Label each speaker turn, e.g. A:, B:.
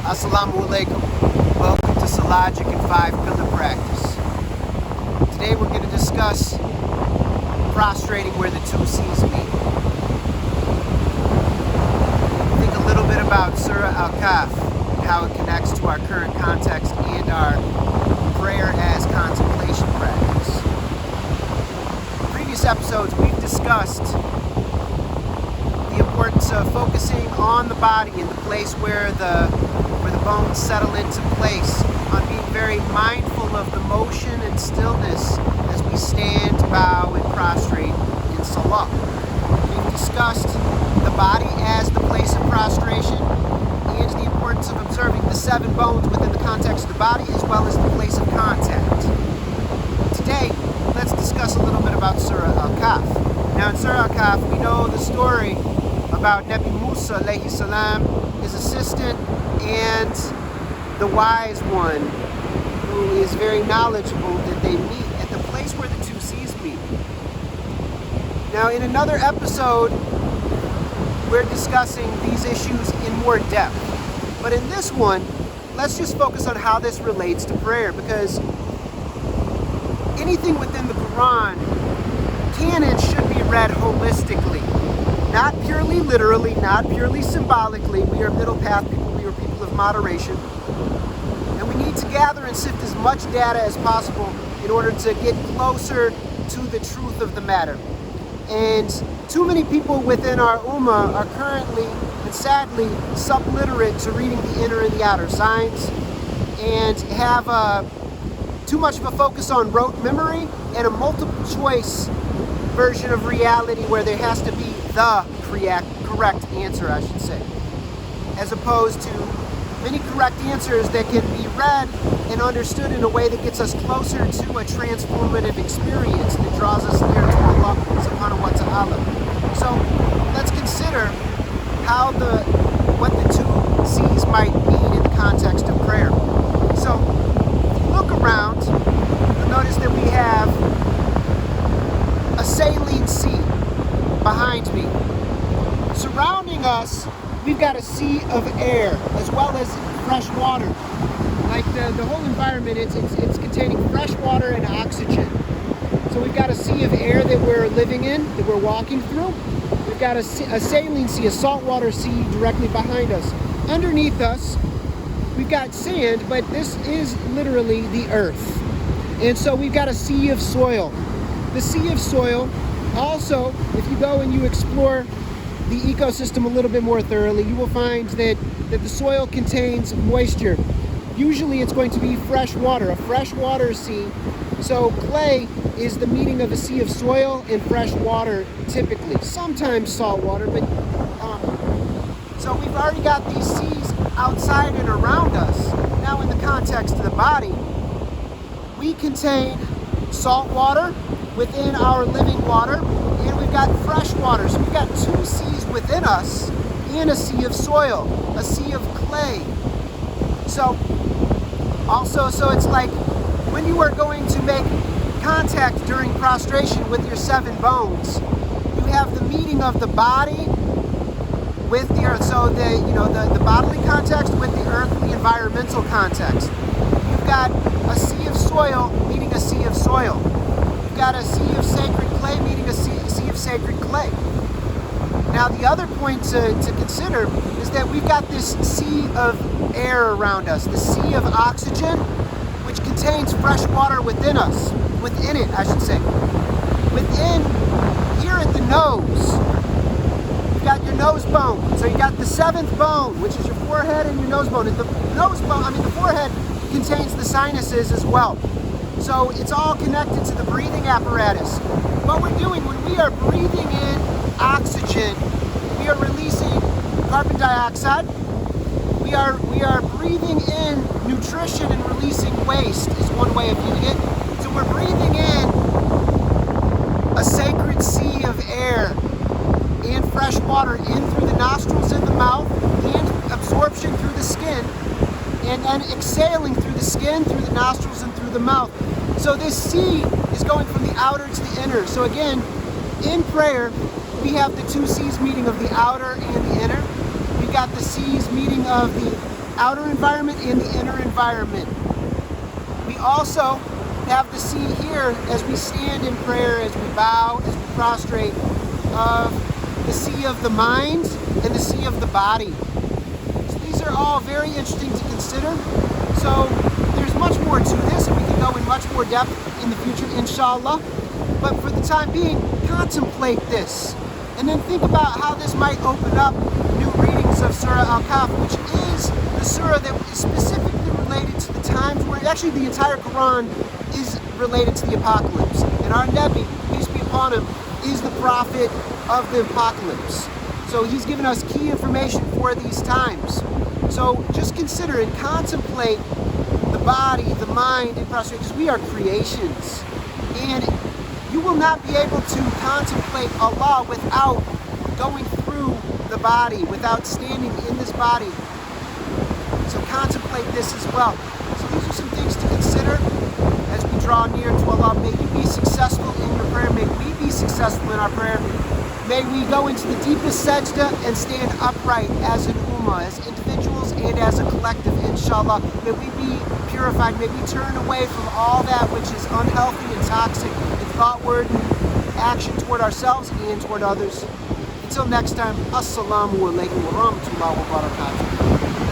A: Assalamu alaikum. Welcome to Salahgic and 5 Pillar Practice. Today we're going to discuss prostrating where the two C's meet. Think a little bit about Surah Al-Kahf and how it connects to our current context and our prayer as contemplation practice. In previous episodes we've discussed the importance of focusing on the body in the place where the bones settle into place, on being very mindful of the motion and stillness as we stand, bow, and prostrate in Salah. We've discussed the body as the place of prostration and the importance of observing the 7 bones within the context of the body as well as the place of contact. Today, let's discuss a little bit about Surah Al-Kahf. Now in Surah Al-Kahf, we know the story about Nabi Musa alayhi salam, his assistant, and the wise one who is very knowledgeable, that they meet at the place where the two C's meet. Now in another episode we're discussing these issues in more depth, but in this one let's just focus on how this relates to prayer, because anything within the Quran can and should be read holistically, not purely literally, not purely symbolically. We are middle path people, we are people of moderation. And we need to gather and sift as much data as possible in order to get closer to the truth of the matter. And too many people within our ummah are currently, and sadly, subliterate to reading the inner and the outer signs, and have too much of a focus on rote memory and a multiple choice version of reality where there has to be the correct answer, I should say, as opposed to many correct answers that can be read and understood in a way that gets us closer to a transformative experience that draws us near to Allah subhanahu wa ta'ala. So let's consider how what the two C's might mean in the context of prayer. So if you look around, you'll notice that we have a saline sea behind me. Surrounding us, we've got a sea of air as well as fresh water. Like the whole environment, it's containing fresh water and oxygen. So we've got a sea of air that we're living in, that we're walking through. We've got a saline sea, a saltwater sea directly behind us. Underneath us, we've got sand, but this is literally the earth. And so we've got a sea of soil. The sea of soil also, if you go and you explore the ecosystem a little bit more thoroughly, you will find that the soil contains moisture. Usually it's going to be fresh water, a freshwater sea. So clay is the meaning of a sea of soil and fresh water typically. Sometimes salt water, but so we've already got these seas outside and around us. Now in the context of the body, we contain salt water within our living water, and we've got fresh water. So we've got two seas within us and a sea of soil, a sea of clay. So it's like when you are going to make contact during prostration with your 7 bones, you have the meeting of the body with the earth. So the bodily context with the earth and the environmental context. You've got a sea of soil meeting a sea of soil. You've got a sea of sacred clay meeting a sea of sacred clay. Now the other point to consider is that we've got this sea of air around us, the sea of oxygen, which contains fresh water within it, I should say. Within, here at the nose, you've got your nose bone. So you got the 7th bone, which is your forehead and your nose bone. And the forehead contains the sinuses as well. So it's all connected to the breathing apparatus. What we're doing when we are breathing in oxygen, we are releasing carbon dioxide. We are breathing in nutrition and releasing waste is one way of viewing it. So we're breathing in a sacred sea of air and fresh water in through the nostrils and the mouth, and absorption through the skin, and then exhaling through the skin, through the nostrils, and through the mouth. So this sea is going from the outer to the inner. So again, in prayer, we have the two C's meeting of the outer and the inner. We've got the C's meeting of the outer environment and the inner environment. We also have the sea here as we stand in prayer, as we bow, as we prostrate, of the sea of the mind and the sea of the body. So these are all very interesting to consider. So there's much more to this, and we can go in much more depth in the future, inshallah. But for the time being, contemplate this. And then think about how this might open up new readings of Surah Al-Kahf, which is the surah that is specifically related to the times where actually the entire Quran is related to the apocalypse. And our Nabi, peace be upon him, is the prophet of the apocalypse. So he's given us key information for these times. So just consider and contemplate the body, the mind, and prostrate, because we are creations. And you will not be able to contemplate Allah without going through the body, without standing in this body. So contemplate this as well. So these are some things to consider as we draw near to Allah. May you be successful in your prayer. May we be successful in our prayer. May we go into the deepest sajda and stand upright as an ummah, as individuals and as a collective, inshallah. May we be purified. May we turn away from all that which is unhealthy and toxic in thought, word, and action toward ourselves and toward others. Until next time, assalamu alaikum wa rahmatullahi wa barakatuh.